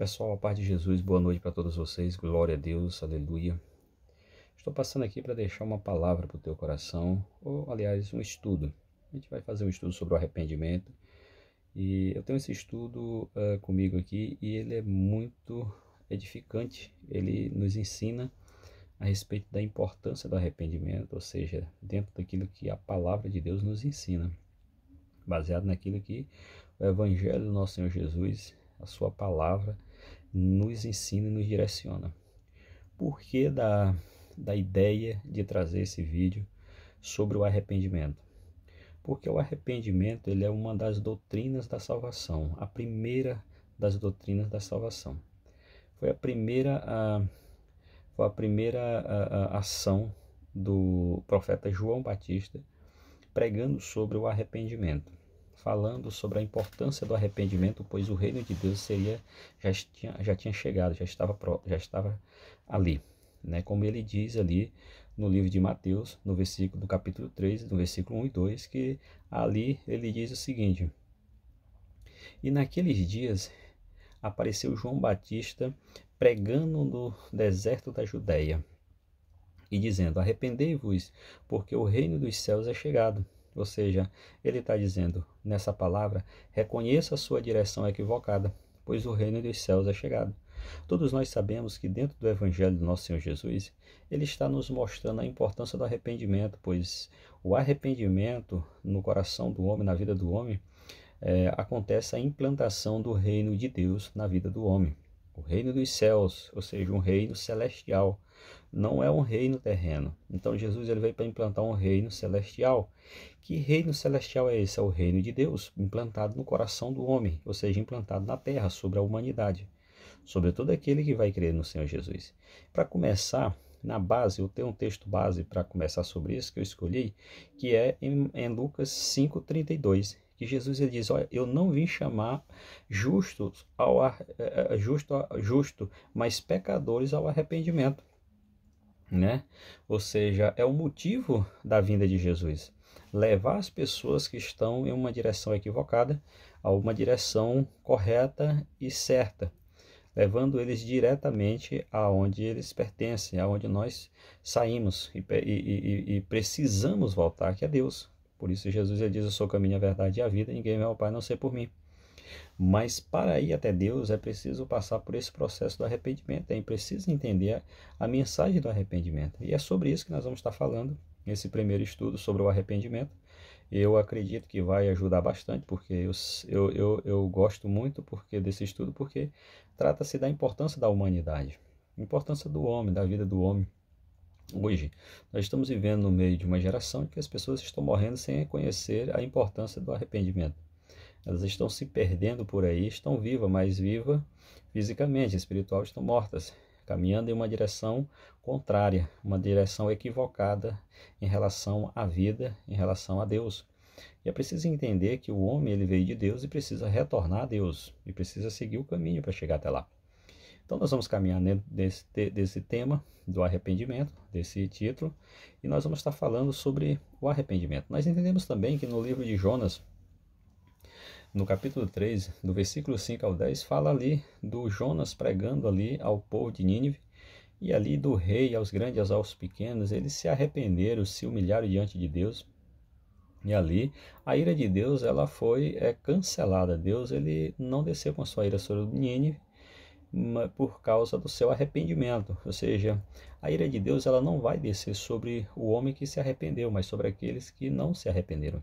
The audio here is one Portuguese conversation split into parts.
Pessoal, a paz de Jesus, boa noite para todos vocês, glória a Deus, aleluia. Estou passando aqui para deixar uma palavra para o teu coração, ou aliás, um estudo. A gente vai fazer um estudo sobre o arrependimento e eu tenho esse estudo comigo aqui e ele é muito edificante. Ele nos ensina a respeito da importância do arrependimento, ou seja, dentro daquilo que a palavra de Deus nos ensina, baseado naquilo que o Evangelho do nosso Senhor Jesus, a sua palavra, nos ensina e nos direciona. Por que da ideia de trazer esse vídeo sobre o arrependimento? Porque o arrependimento ele é uma das doutrinas da salvação, a primeira das doutrinas da salvação. Foi a primeira ação do profeta João Batista pregando sobre o arrependimento, falando sobre a importância do arrependimento, pois o reino de Deus já tinha chegado, já estava ali, né? Como ele diz ali no livro de Mateus, no capítulo 3, no versículo 1 e 2, que ali ele diz o seguinte: e naqueles dias apareceu João Batista pregando no deserto da Judéia e dizendo: arrependei-vos, porque o reino dos céus é chegado. Ou seja, ele está dizendo nessa palavra: reconheça a sua direção equivocada, pois o reino dos céus é chegado. Todos nós sabemos que dentro do Evangelho do nosso Senhor Jesus, ele está nos mostrando a importância do arrependimento, pois o arrependimento no coração do homem, na vida do homem, acontece a implantação do reino de Deus na vida do homem. O reino dos céus, ou seja, um reino celestial, não é um reino terreno. Então Jesus ele veio para implantar um reino celestial. Que reino celestial é esse? É o reino de Deus, implantado no coração do homem, ou seja, implantado na terra, sobre a humanidade, sobre todo aquele que vai crer no Senhor Jesus. Para começar, na base, eu tenho um texto base para começar sobre isso que eu escolhi, que é em Lucas 5,32. Que Jesus ele diz: olha, eu não vim chamar justo, mas pecadores ao arrependimento, né? Ou seja, é o motivo da vinda de Jesus, levar as pessoas que estão em uma direção equivocada a uma direção correta e certa, levando eles diretamente aonde eles pertencem, aonde nós saímos e precisamos voltar, que é Deus. Por isso Jesus ele diz: eu sou o caminho, a verdade e a vida, ninguém vai ao Pai a não ser por mim. Mas para ir até Deus é preciso passar por esse processo do arrependimento, é preciso entender a mensagem do arrependimento. E é sobre isso que nós vamos estar falando nesse primeiro estudo sobre o arrependimento. Eu acredito que vai ajudar bastante, porque eu gosto muito desse estudo, porque trata-se da importância da humanidade, importância do homem, da vida do homem. Hoje, nós estamos vivendo no meio de uma geração em que as pessoas estão morrendo sem reconhecer a importância do arrependimento. Elas estão se perdendo por aí, estão vivas, mas vivas fisicamente, espiritual, estão mortas, caminhando em uma direção contrária, uma direção equivocada em relação à vida, em relação a Deus. E é preciso entender que o homem ele veio de Deus e precisa retornar a Deus, e precisa seguir o caminho para chegar até lá. Então nós vamos caminhar dentro desse tema do arrependimento, desse título, e nós vamos estar falando sobre o arrependimento. Nós entendemos também que no livro de Jonas, no capítulo 3, do versículo 5 ao 10, fala ali do Jonas pregando ali ao povo de Nínive, e ali do rei aos grandes aos pequenos, eles se arrependeram, se humilharam diante de Deus, e ali a ira de Deus ela foi cancelada. Deus ele não desceu com a sua ira sobre Nínive, por causa do seu arrependimento, ou seja, a ira de Deus ela não vai descer sobre o homem que se arrependeu, mas sobre aqueles que não se arrependeram.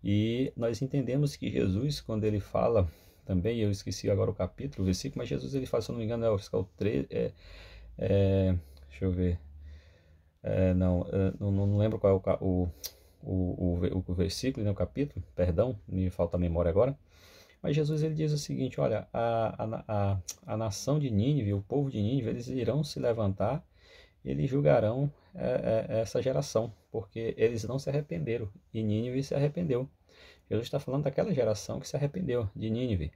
E nós entendemos que Jesus, quando ele fala, também eu esqueci agora o capítulo, o versículo, mas Jesus ele fala, se eu não me engano, é o 3, deixa eu ver, não lembro qual é o versículo, né, o capítulo, perdão, me falta a memória agora. Mas Jesus ele diz o seguinte: olha, a nação de Nínive, o povo de Nínive, eles irão se levantar, eles julgarão essa geração, porque eles não se arrependeram, e Nínive se arrependeu. Jesus está falando daquela geração que se arrependeu, de Nínive.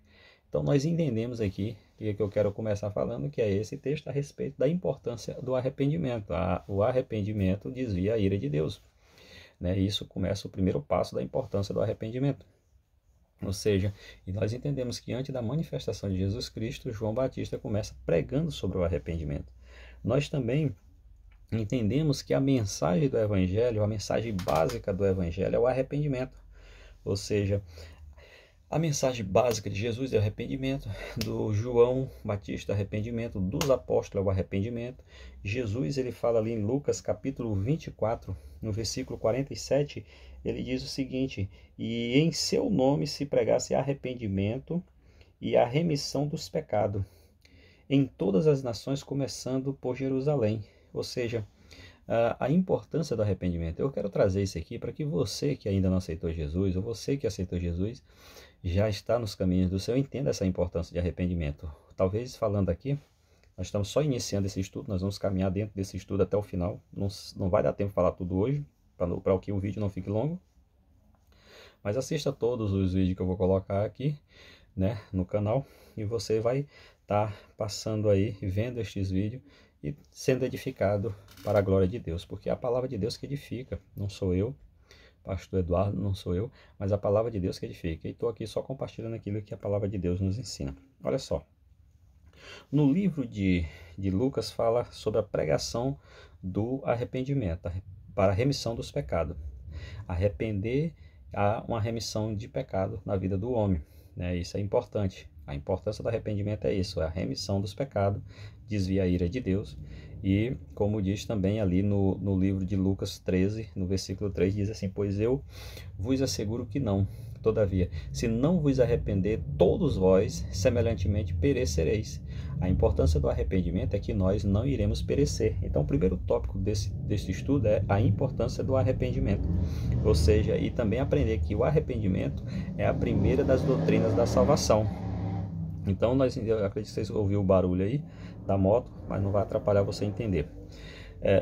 Então nós entendemos aqui, que eu quero começar falando, que é esse texto a respeito da importância do arrependimento. O arrependimento desvia a ira de Deus, né? Isso começa o primeiro passo da importância do arrependimento. Ou seja, e nós entendemos que antes da manifestação de Jesus Cristo, João Batista começa pregando sobre o arrependimento. Nós também entendemos que a mensagem do Evangelho, a mensagem básica do Evangelho é o arrependimento. Ou seja, a mensagem básica de Jesus é o arrependimento, do João Batista, arrependimento, dos apóstolos é o arrependimento. Jesus, ele fala ali em Lucas capítulo 24, no versículo 47, ele diz o seguinte: e em seu nome se pregasse arrependimento e a remissão dos pecados em todas as nações, começando por Jerusalém. Ou seja, a importância do arrependimento. Eu quero trazer isso aqui para que você que ainda não aceitou Jesus, ou você que aceitou Jesus, já está nos caminhos do Senhor, entenda essa importância de arrependimento. Talvez falando aqui, nós estamos só iniciando esse estudo, nós vamos caminhar dentro desse estudo até o final. Não vai dar tempo de falar tudo hoje, para que o vídeo não fique longo. Mas assista todos os vídeos que eu vou colocar aqui, né, no canal, e você vai estar passando aí, vendo estes vídeos e sendo edificado para a glória de Deus, porque é a palavra de Deus que edifica, não sou eu, pastor Eduardo, não sou eu, mas a palavra de Deus que edifica. E estou aqui só compartilhando aquilo que a palavra de Deus nos ensina. Olha só, no livro de Lucas fala sobre a pregação do arrependimento, para a remissão dos pecados. Arrepender há uma remissão de pecado na vida do homem, né? Isso é importante. A importância do arrependimento é isso, é a remissão dos pecados, desvia a ira de Deus. E como diz também ali no livro de Lucas 13, no versículo 3, diz assim: pois eu vos asseguro que não, todavia, se não vos arrepender, todos vós semelhantemente perecereis. A importância do arrependimento é que nós não iremos perecer. Então o primeiro tópico desse estudo é a importância do arrependimento. Ou seja, e também aprender que o arrependimento é a primeira das doutrinas da salvação. Então, eu acredito que vocês ouviram o barulho aí da moto, mas não vai atrapalhar você entender.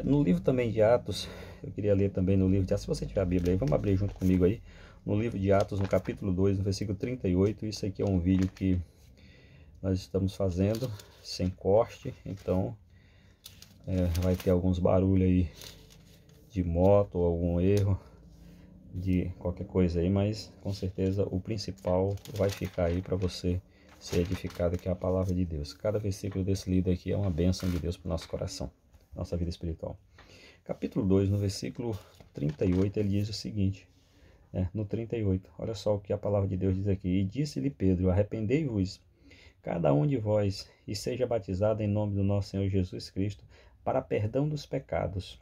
No livro também de Atos, eu queria ler também no livro de Atos, se você tiver a Bíblia aí, vamos abrir junto comigo aí, no livro de Atos, no capítulo 2, no versículo 38, isso aqui é um vídeo que nós estamos fazendo, sem corte, então vai ter alguns barulhos aí de moto, ou algum erro, de qualquer coisa aí, mas com certeza o principal vai ficar aí para você ser edificado, que é a palavra de Deus. Cada versículo desse livro aqui é uma bênção de Deus para o nosso coração, nossa vida espiritual. Capítulo 2, no versículo 38, ele diz o seguinte, no 38, olha só o que a palavra de Deus diz aqui: e disse-lhe Pedro, arrependei-vos, cada um de vós, e seja batizado em nome do nosso Senhor Jesus Cristo, para perdão dos pecados,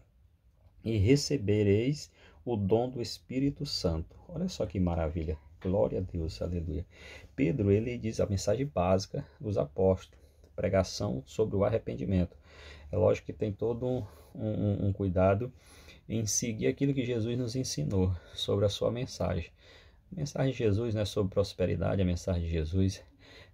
e recebereis o dom do Espírito Santo. Olha só que maravilha. Glória a Deus, aleluia. Pedro, ele diz a mensagem básica dos apóstolos, pregação sobre o arrependimento. É lógico que tem todo um cuidado em seguir aquilo que Jesus nos ensinou sobre a sua mensagem. A mensagem de Jesus não é sobre prosperidade, a mensagem de Jesus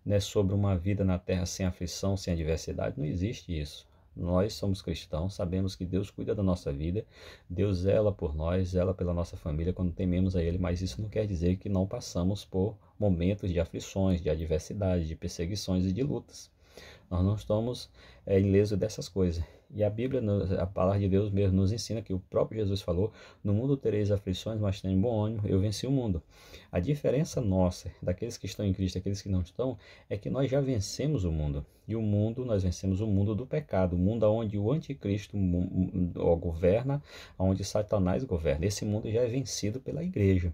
não é sobre uma vida na terra sem aflição, sem adversidade, não existe isso. Nós somos cristãos, sabemos que Deus cuida da nossa vida, Deus zela por nós, zela pela nossa família quando tememos a Ele, mas isso não quer dizer que não passamos por momentos de aflições, de adversidade, de perseguições e de lutas. Nós não estamos ilesos dessas coisas. E a Bíblia, a palavra de Deus mesmo nos ensina que o próprio Jesus falou: no mundo tereis aflições, mas tenham bom ânimo, eu venci o mundo. A diferença nossa, daqueles que estão em Cristo e daqueles que não estão, é que nós já vencemos o mundo. E o mundo, nós vencemos o mundo do pecado, o mundo onde o anticristo governa, onde Satanás governa. Esse mundo já é vencido pela igreja.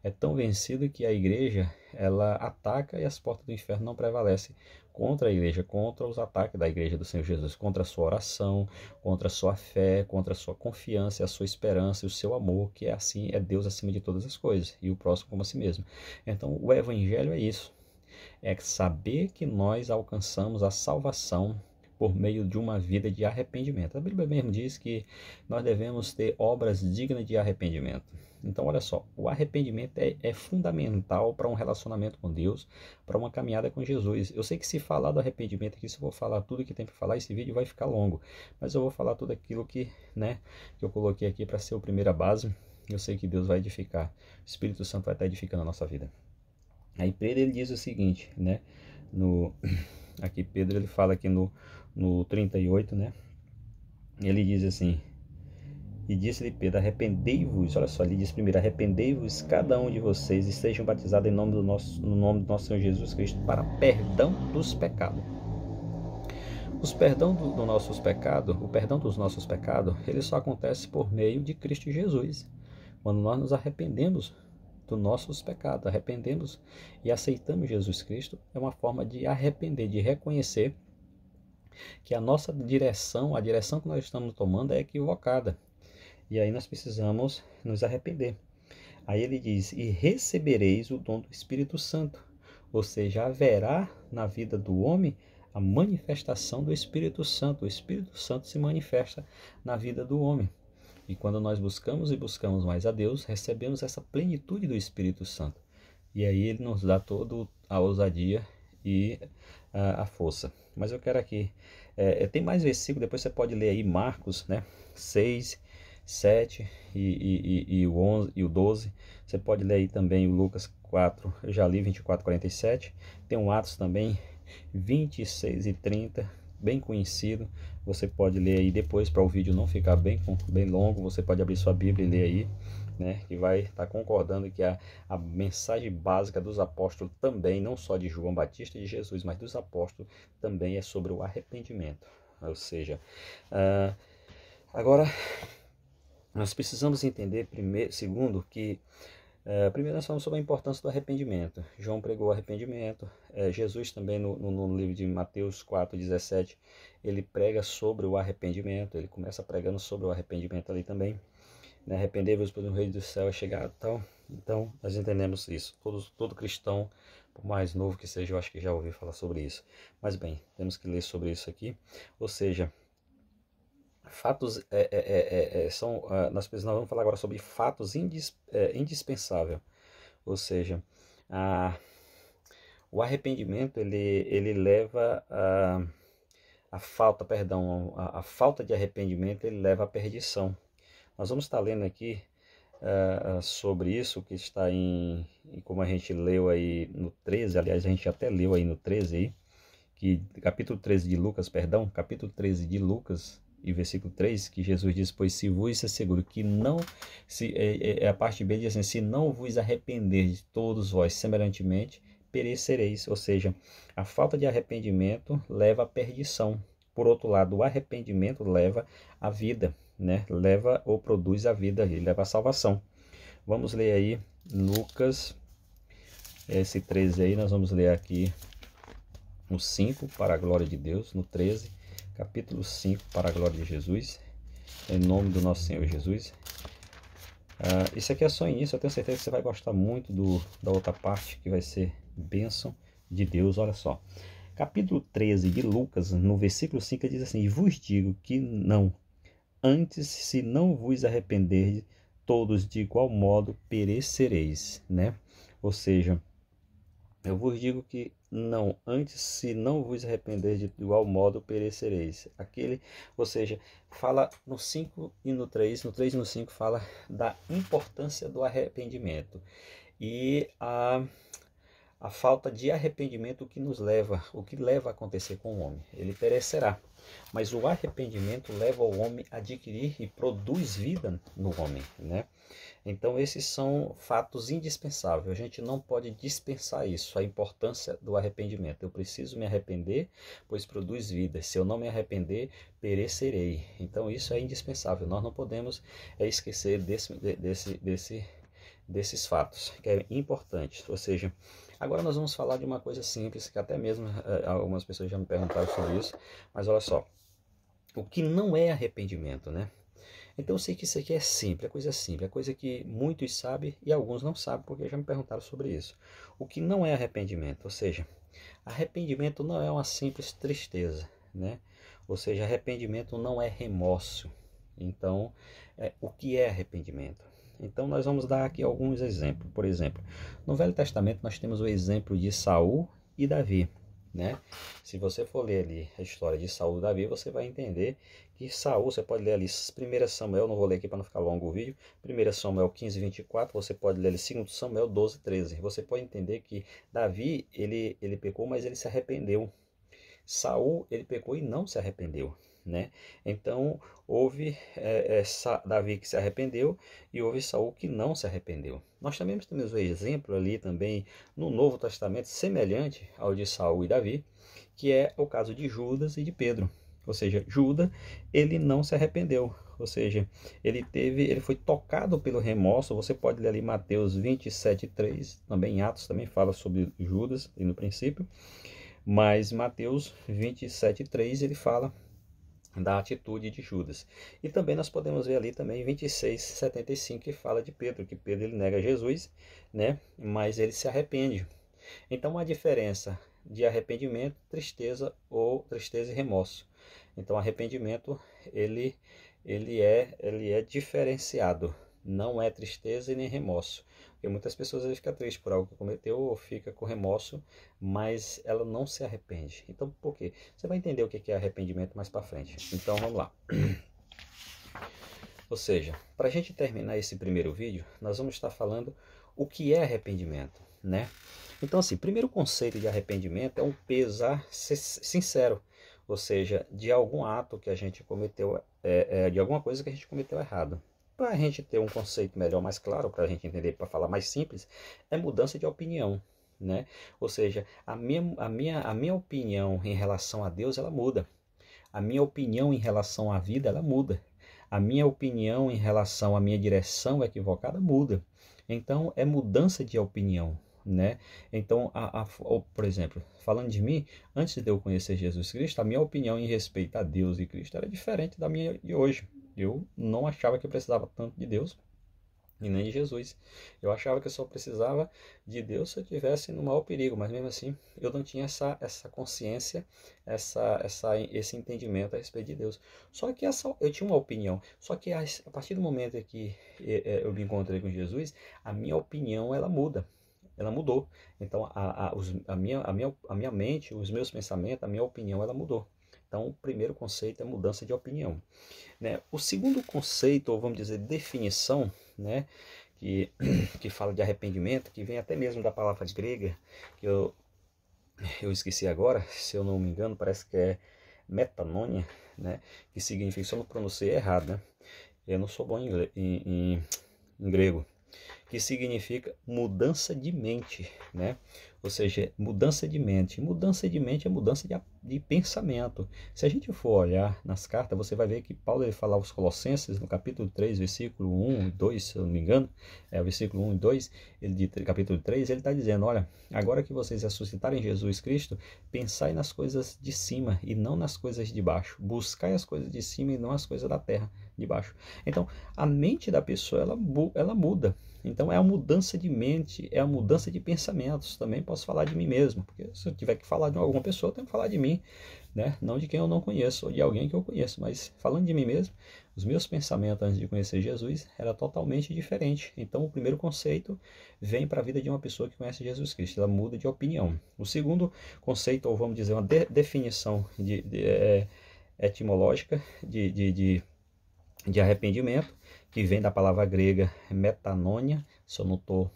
É tão vencido que a igreja, ela ataca e as portas do inferno não prevalecem contra a igreja, contra os ataques da igreja do Senhor Jesus, contra a sua oração, contra a sua fé, contra a sua confiança, a sua esperança e o seu amor, que é assim, é Deus acima de todas as coisas, e o próximo como a si mesmo. Então o evangelho é isso, é saber que nós alcançamos a salvação por meio de uma vida de arrependimento. A Bíblia mesmo diz que nós devemos ter obras dignas de arrependimento. Então, olha só, o arrependimento é fundamental para um relacionamento com Deus, para uma caminhada com Jesus. Eu sei que se falar do arrependimento aqui, se eu vou falar tudo que tem para falar, esse vídeo vai ficar longo. Mas eu vou falar tudo aquilo que eu coloquei aqui para ser a primeira base. Eu sei que Deus vai edificar. O Espírito Santo vai estar edificando a nossa vida. Aí Pedro, ele diz o seguinte, aqui Pedro, ele fala aqui no 38, ele diz assim: E disse-lhe Pedro: arrependei-vos. Olha só, ele diz primeiro: arrependei-vos cada um de vocês e sejam batizados no nome do nosso Senhor Jesus Cristo para perdão dos pecados. O perdão dos nossos pecados, ele só acontece por meio de Cristo Jesus. Quando nós nos arrependemos dos nossos pecados, arrependemos e aceitamos Jesus Cristo, é uma forma de arrepender, de reconhecer que a nossa direção, a direção que nós estamos tomando é equivocada. E aí nós precisamos nos arrepender. Aí ele diz: e recebereis o dom do Espírito Santo. Ou seja, haverá na vida do homem a manifestação do Espírito Santo. O Espírito Santo se manifesta na vida do homem. E quando nós buscamos mais a Deus, recebemos essa plenitude do Espírito Santo. E aí ele nos dá toda a ousadia e a força. Mas eu quero aqui, tem mais versículo, depois você pode ler aí Marcos, né, 6, 7 e o 11 e o 12. Você pode ler aí também o Lucas 4, eu já li 24, 47. Tem um Atos também, 26 e 30, bem conhecido. Você pode ler aí depois, para o vídeo não ficar bem longo, você pode abrir sua Bíblia e ler aí, né, que vai estar concordando que a mensagem básica dos apóstolos também, não só de João Batista e de Jesus, mas dos apóstolos, também é sobre o arrependimento. Ou seja, agora nós precisamos entender segundo, que primeiro nós falamos sobre a importância do arrependimento. João pregou o arrependimento. Jesus também no livro de Mateus 4,17, ele prega sobre o arrependimento. Ele começa pregando sobre o arrependimento ali também. Né? Arrependei-vos, pois o reino do céu é chegado. Então nós entendemos isso. Todo cristão, por mais novo que seja, eu acho que já ouviu falar sobre isso. Mas bem, temos que ler sobre isso aqui. Ou seja, fatos nós vamos falar agora sobre fatos indispensáveis. Ou seja, o arrependimento ele leva a falta de arrependimento, ele leva à perdição. Nós vamos estar lendo aqui sobre isso, que está como a gente leu aí no 13, aliás a gente até leu aí no 13 aí, que capítulo 13 de Lucas, capítulo 13 de Lucas e versículo 3, que Jesus diz: pois se vos asseguro que não, a parte B diz assim: se não vos arrepender de todos vós semelhantemente, perecereis. Ou seja, a falta de arrependimento leva à perdição. Por outro lado, o arrependimento leva à vida, né? Leva ou produz a vida, ele leva à salvação. Vamos ler aí Lucas, esse 13 aí, nós vamos ler aqui no 5, para a glória de Deus, no 13, capítulo 5, para a glória de Jesus, em nome do nosso Senhor Jesus. Isso aqui é só início, eu tenho certeza que você vai gostar muito da outra parte, que vai ser bênção de Deus. Olha só, capítulo 13 de Lucas, no versículo 5, ele diz assim: e vos digo que não, antes, se não vos arrependerdes, todos de igual modo perecereis, né? Ou seja, eu vos digo que não, antes, se não vos arrepender de igual modo, perecereis. Ou seja, fala no 5 e no 3 e no 5 fala da importância do arrependimento. E a falta de arrependimento o que leva a acontecer com o homem. Ele perecerá. Mas o arrependimento leva o homem a adquirir e produz vida no homem, né? Então esses são fatos indispensáveis. A gente não pode dispensar isso, a importância do arrependimento. Eu preciso me arrepender, pois produz vida. Se eu não me arrepender, perecerei. Então isso é indispensável. Nós não podemos esquecer desses fatos, que é importante. Ou seja, agora nós vamos falar de uma coisa simples, que até mesmo algumas pessoas já me perguntaram sobre isso, mas olha só, o que não é arrependimento, né? Então eu sei que isso aqui é simples, é coisa que muitos sabem e alguns não sabem, porque já me perguntaram sobre isso. O que não é arrependimento, ou seja, arrependimento não é uma simples tristeza, né? Ou seja, arrependimento não é remorso. Então, o que é arrependimento? Então nós vamos dar aqui alguns exemplos. Por exemplo, no Velho Testamento nós temos o exemplo de Saul e Davi, né? Se você for ler ali a história de Saul e Davi, você vai entender que Saul, você pode ler ali 1 Samuel, não vou ler aqui para não ficar longo o vídeo, 1 Samuel 15, 24, você pode ler ali 2 Samuel 12, 13. Você pode entender que Davi, ele pecou, mas ele se arrependeu. Saul, ele pecou e não se arrependeu, né? Então houve Davi que se arrependeu e houve Saul que não se arrependeu. Nós também temos um exemplo ali também no Novo Testamento semelhante ao de Saul e Davi, que é o caso de Judas e de Pedro. Ou seja, Judas, ele não se arrependeu. Ou seja, ele foi tocado pelo remorso. Você pode ler ali Mateus 27:3, também Atos também fala sobre Judas no princípio, mas Mateus 27:3 ele fala da atitude de Judas. E também nós podemos ver ali também 26:75 que fala de Pedro, que Pedro ele nega Jesus, né? Mas ele se arrepende. Então a diferença de arrependimento, tristeza e remorso. Então arrependimento ele é diferenciado, não é tristeza e nem remorso. Porque muitas pessoas ficam tristes por algo que cometeu ou fica com remorso, mas ela não se arrepende. Então por quê? Você vai entender o que é arrependimento mais para frente. Então vamos lá. Ou seja, para a gente terminar esse primeiro vídeo, nós vamos estar falando o que é arrependimento, né? Então assim, primeiro conceito de arrependimento é um pesar sincero, ou seja, de algum ato que a gente cometeu, de alguma coisa que a gente cometeu errado. Para a gente ter um conceito melhor, mais claro, para a gente entender, para falar mais simples, é mudança de opinião, né? Ou seja, a minha opinião em relação a Deus, ela muda. A minha opinião em relação à vida, ela muda. A minha opinião em relação à minha direção equivocada muda. Então, é mudança de opinião, né? Então, por exemplo, falando de mim, antes de eu conhecer Jesus Cristo, a minha opinião em respeito a Deus e Cristo era diferente da minha de hoje. Eu não achava que eu precisava tanto de Deus e nem de Jesus. Eu achava que eu só precisava de Deus se eu estivesse no maior perigo, mas mesmo assim eu não tinha essa consciência, esse entendimento a respeito de Deus. Só que eu tinha uma opinião, só que a partir do momento que eu me encontrei com Jesus, a minha opinião ela muda. Ela mudou. Então a minha mente, os meus pensamentos, a minha opinião ela mudou. Então o primeiro conceito é mudança de opinião, né? O segundo conceito, ou vamos dizer definição, né, que fala de arrependimento, que vem até mesmo da palavra grega, que eu esqueci agora, se eu não me engano, parece que é metanoia, né, que significa, só não pronunciei errado, né? Eu não sou bom em grego, que significa mudança de mente, né? Ou seja, mudança de mente. Mudança de mente é mudança de pensamento. Se a gente for olhar nas cartas, você vai ver que Paulo ele fala aos Colossenses, no capítulo 3, versículo 1 e 2, se eu não me engano, o versículo 1 e 2, capítulo 3, ele está dizendo, olha, agora que vocês ressuscitarem Jesus Cristo, pensai nas coisas de cima e não nas coisas de baixo. Buscai as coisas de cima e não as coisas da terra, de baixo. Então, a mente da pessoa, ela muda. Então, é a mudança de mente, é a mudança de pensamentos. Também posso falar de mim mesmo, porque se eu tiver que falar de alguma pessoa, eu tenho que falar de mim, né? Não de quem eu não conheço, ou de alguém que eu conheço, mas falando de mim mesmo, os meus pensamentos antes de conhecer Jesus era totalmente diferente. Então, o primeiro conceito vem para a vida de uma pessoa que conhece Jesus Cristo, ela muda de opinião. O segundo conceito, ou vamos dizer, uma definição etimológica de arrependimento, que vem da palavra grega metanoia, se eu não estou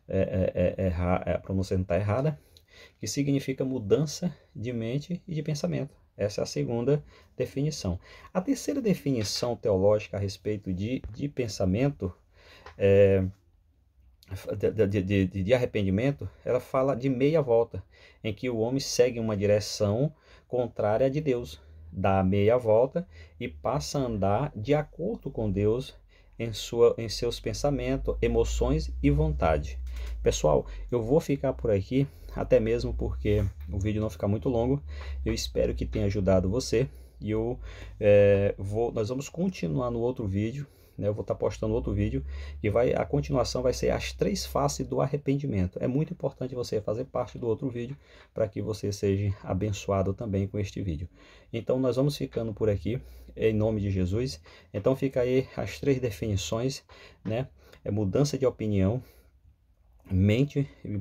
a pronúncia não está errada, que significa mudança de mente e de pensamento. Essa é a segunda definição. A terceira definição teológica a respeito de pensamento, de arrependimento, ela fala de meia volta, em que o homem segue uma direção contrária à de Deus, dá meia volta e passa a andar de acordo com Deus em seus pensamentos, emoções e vontade. Pessoal, eu vou ficar por aqui, até mesmo porque o vídeo não fica muito longo. Eu espero que tenha ajudado você e nós vamos continuar no outro vídeo, né? Eu vou estar postando outro vídeo e a continuação vai ser as 3 faces do arrependimento. É muito importante você fazer parte do outro vídeo para que você seja abençoado também com este vídeo. Então nós vamos ficando por aqui, em nome de Jesus. Então fica aí as 3 definições, né? É mudança de opinião,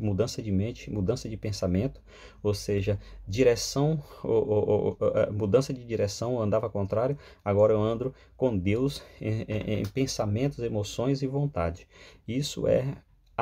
mudança de mente, mudança de pensamento, ou seja, direção, mudança de direção, eu andava ao contrário, agora eu ando com Deus em pensamentos, emoções e vontade. Isso é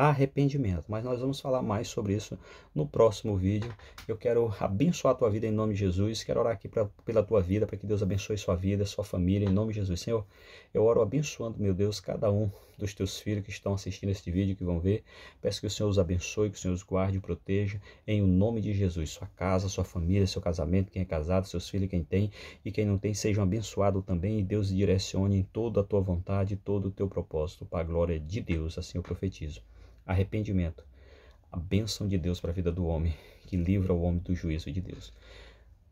arrependimento. Mas nós vamos falar mais sobre isso no próximo vídeo. Eu quero abençoar a tua vida em nome de Jesus. Quero orar aqui pela tua vida, para que Deus abençoe sua vida, sua família, em nome de Jesus. Senhor, eu oro abençoando, meu Deus, cada um dos teus filhos que estão assistindo este vídeo, que vão ver. Peço que o Senhor os abençoe, que o Senhor os guarde e proteja, em o nome de Jesus. Sua casa, sua família, seu casamento, quem é casado, seus filhos, quem tem e quem não tem, sejam abençoados também, e Deus direcione em toda a tua vontade, todo o teu propósito, para a glória de Deus, assim eu profetizo. Arrependimento, a bênção de Deus para a vida do homem, que livra o homem do juízo de Deus.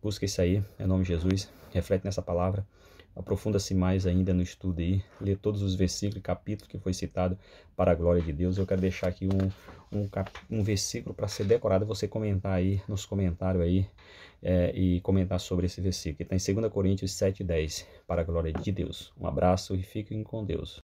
Busca isso aí, em nome de Jesus, reflete nessa palavra, aprofunda-se mais ainda no estudo aí, lê todos os versículos e capítulos que foi citado para a glória de Deus. Eu quero deixar aqui um versículo para ser decorado, você comentar aí nos comentários aí, e comentar sobre esse versículo, que está em 2 Coríntios 7:10, para a glória de Deus. Um abraço e fiquem com Deus.